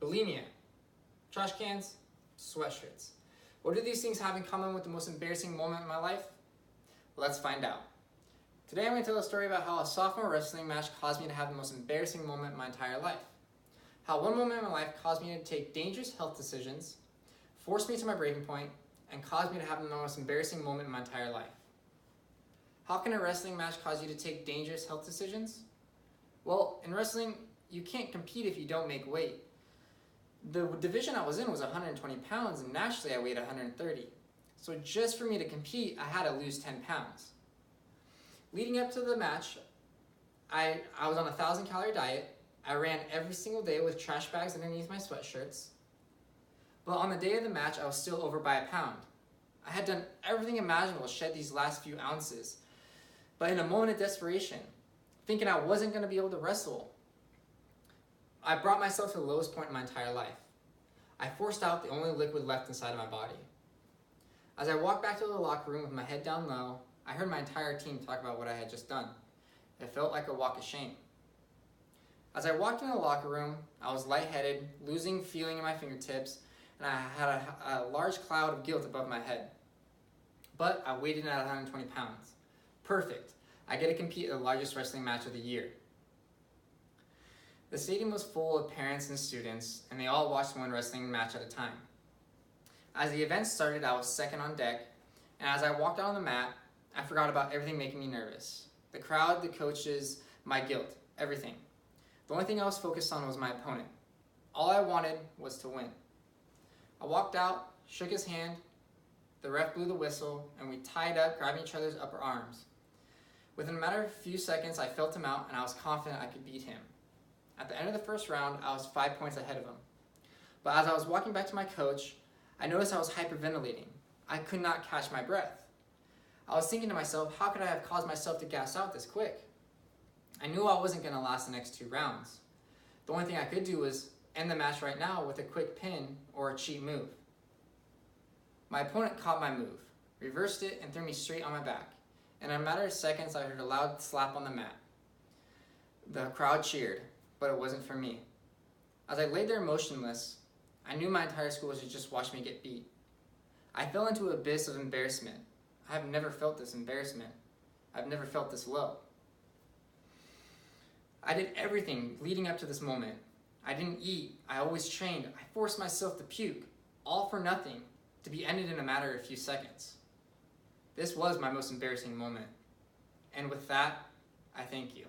bulimia, trash cans, sweatshirts. What do these things have in common with the most embarrassing moment in my life? Let's find out. Today I'm going to tell a story about how a sophomore wrestling match caused me to have the most embarrassing moment in my entire life. How one moment in my life caused me to take dangerous health decisions, forced me to my breaking point, and caused me to have the most embarrassing moment in my entire life. How can a wrestling match cause you to take dangerous health decisions? Well, in wrestling, you can't compete if you don't make weight. The division I was in was 120 pounds, and naturally I weighed 130. So just for me to compete, I had to lose 10 pounds. Leading up to the match, I was on a 1,000-calorie diet. I ran every single day with trash bags underneath my sweatshirts. But on the day of the match, I was still over by a pound. I had done everything imaginable to shed these last few ounces. But in a moment of desperation, thinking I wasn't going to be able to wrestle, I brought myself to the lowest point in my entire life. I forced out the only liquid left inside of my body. As I walked back to the locker room with my head down low, I heard my entire team talk about what I had just done. It felt like a walk of shame. As I walked into the locker room, I was lightheaded, losing feeling in my fingertips, and I had a large cloud of guilt above my head. But I weighed in at 120 pounds. Perfect. I get to compete in the largest wrestling match of the year. The stadium was full of parents and students, and they all watched one wrestling match at a time. As the event started, I was second on deck, and as I walked out on the mat, I forgot about everything making me nervous. The crowd, the coaches, my guilt, everything. The only thing I was focused on was my opponent. All I wanted was to win. I walked out, shook his hand, the ref blew the whistle, and we tied up, grabbing each other's upper arms. Within a matter of a few seconds, I felt him out, and I was confident I could beat him. At the end of the first round, I was 5 points ahead of him. But as I was walking back to my coach, I noticed I was hyperventilating. I could not catch my breath. I was thinking to myself, how could I have caused myself to gas out this quick? I knew I wasn't going to last the next 2 rounds. The only thing I could do was end the match right now with a quick pin or a cheap move. My opponent caught my move, reversed it, and threw me straight on my back. In a matter of seconds, I heard a loud slap on the mat. The crowd cheered, but it wasn't for me. As I lay there motionless, I knew my entire school should just watch me get beat. I fell into an abyss of embarrassment. I have never felt this embarrassment. I've never felt this low. I did everything leading up to this moment. I didn't eat. I always trained. I forced myself to puke, all for nothing, to be ended in a matter of a few seconds. This was my most embarrassing moment. And with that, I thank you.